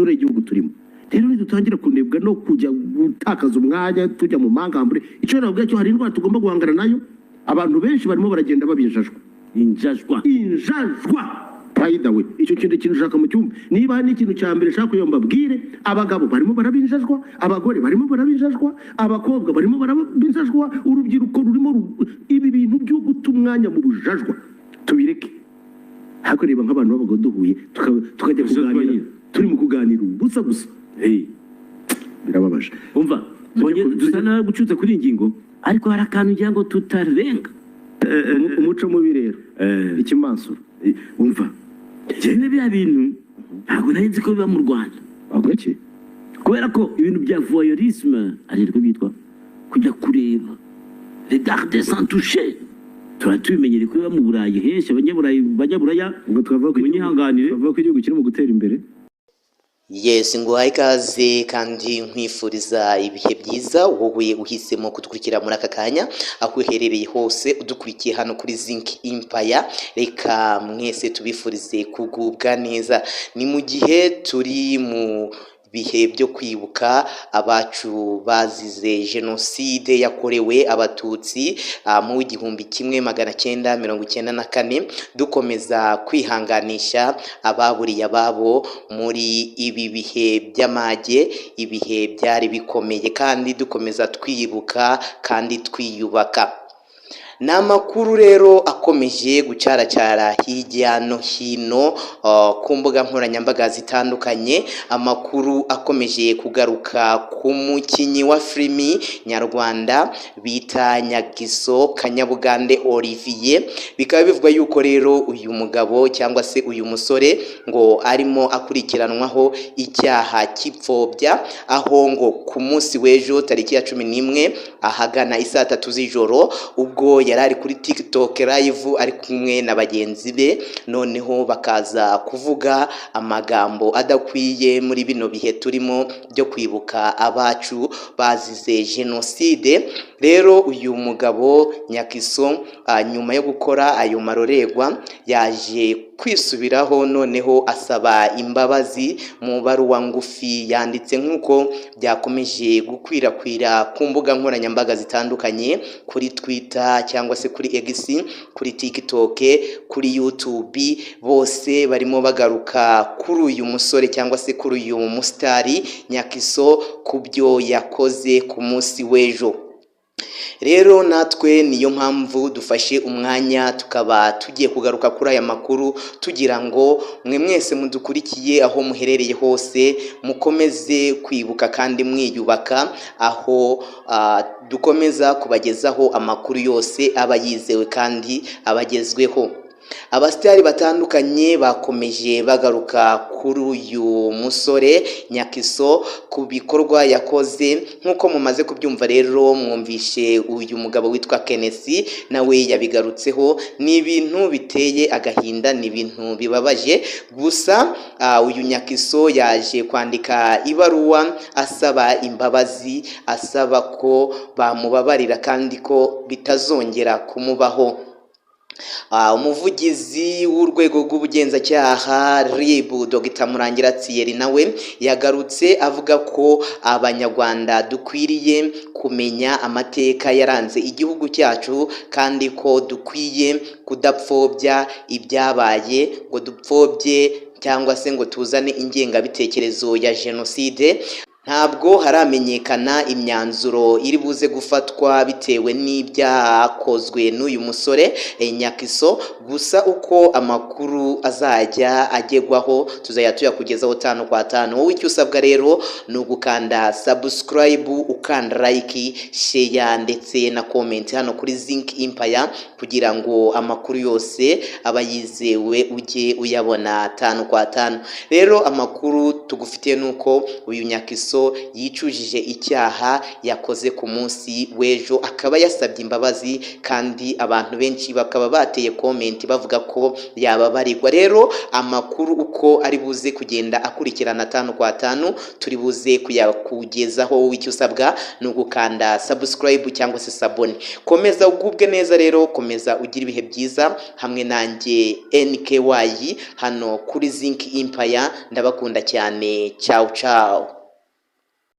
igihugu turimo. Rero nidutangira kunebwa no kujya gutakaza umwanya tujya mu mangambure, icyo navuga cyo hari indwara tugomba guhangana nayo. Abantu benshi barimo baragenda babinjajwa. Injajwa. By the way, icyo kintu ushaka mu cyumba. Niba hari ikintu cya mbere shaka kuyomba bwire, abagabo barimo barabinjajwa, abagore barimo barabinjajwa, abakobwa barimo barabinjajwa, urubyiruko rurimo ibi bintu byo gutumwanya mu bujajwa. Tubireke. Hako reba nk'abantu babago duhuye tukajya kuganira. Turi mu kuganira ubusa gusa. Birababaje. Umva, bonye dusana gucuza kuri ingingo, ariko hari akantu ngira ngo tutarenga. Umuco mubi rero. Ikimansuro. Umva. Jene bya bintu ntabwo nari ko biba mu Rwanda. Agweke. Kubera ko ibintu bya voyeurisme ari rwo bitwa kujya kureba. Regarder sans toucher. Tubimenyere ko biba mu Burayi henshi abanyaburaya ngo twavuga ko igihugu kiri mu gutera imbere. Yes, nguhaye ikaze kandi nkwifuriza ibihe byiza wowe uhisemo kudukurikira muri aka kanya aho uherereye hose udukurikiye hano kuri Zinc Empire. Reka mwese tubifurize kugubwa neza. Ni mu gihe turi mu bihe byo kwibuka abacu bazize jenoside yakorewe abatutsi mu 1994, dukomeza kwihanganisha ababuriye ababo muri ibi bihe by'amage, ibihe byari bikomeye, kandi dukomeza twibuka kandi twiyubaka. Namakuru rero akomeje gucaracara hirya no hino ku mbuga nkoranyambaga zitandukanye, amakuru akomeje kugaruka ku mukinyi wa filimi nyarwanda bita Nyagiso Kanyabugande Olivier. Bikaba bivugwa yuko rero uyu mugabo cyangwa se uyu musore ngo arimo akurikiranwaho icyaha cy'ipfobya, aho ngo ku munsi w'ejo tariki ya 11 ahagana isaa 3 z'ijoro ubwo yarari kuri TikTok live ari kumwe na bagenzi be, noneho bakaza kuvuga amagambo adakwiye muri bino bihe turimo byo kwibuka abacu bazize jenoside. Rero uyu mugabo Nyakiso nyuma yo gukora ayo maroregwa yaje kwisubiraho, noneho asaba imbabazi mu baruwa ngufi yanditse nk'uko byakomeje gukwirakwira ku mbuga nkoranyambaga zitandukanye, kuri Twitter cyangwa se kuri X, kuri TikTok, kuri YouTube. Bose barimo bagaruka kuri uyu musore cyangwa se kuri uyu mustari Nyakiso kubyo yakoze ku munsi w'ejo. Rero natwe niyo mpamvu dufashe umwanya tukaba tugiye kugaruka kuri aya makuru, tugira ngo mwe mwese mudukurikiye aho muherereye hose mukomeze kwibuka kandi mwiyubaka, aho dukomeza kubagezaho amakuru yose aba yizewe kandi abagezweho. Abasitari batandukanye bakomeje bagaruka kuri uyu musore Nyakiso ku bikorwa yakoze. Nkuko mumaze kubyumva rero, mwumvishe uyu mugabo witwa Kenneth nawe yabigarutseho. Ni ibintu biteye agahinda, ni ibintu bibabaje. Gusa uyu Nyakiso yaje kwandika ibaruwa asaba imbabazi, asaba ko bamubabarira kandi ko bitazongera kumubaho. Umuvugizi w'urwego rw'ubugenzacyaha RIB Dr. Murangira Thierry nawe yagarutse avuga ko abanyarwanda dukwiriye kumenya amateka yaranze igihugu cyacu, kandi ko dukwiye kudapfobya ibyabaye, ngo dupfobye cyangwa se ngo tuzane ingengabitekerezo ya jenoside. Ntabwo haramenyekana imyanzuro iri buze gufatwa bitewe n'ibyakozwe n'uyu musore Nyakiso, gusa uko amakuru azajya agegwaho tuzajya tuyakugezaho 5 kwa 5. Wowe icyo usabwa rero ni ugukanda subscribe, ukanda like, share ndetse na comment hano kuri Zinc Empire, kugira ngo amakuru yose aba yizewe ujye uyabona 5 kwa 5. Rero amakuru tugufitiye nuko uyu Nyakiso yicujije icyaha yakoze ku munsi w'ejo, akaba yasabye imbabazi, kandi abantu benshi bakaba bateye comment bavuga ko yababarirwa. Rero amakuru uko ari buze kugenda akurikirana 5 kwa 5 turi buze kuyakugezaho. Icyo usabwa ni ugukanda subscribe cyangwa se sabone. Komeza ugubwe neza rero, komeza komeza ugira ibihe byiza hamwe nanjye NKY hano kuri Zinc Empire. Ndabakunda cyane, ciao ciao.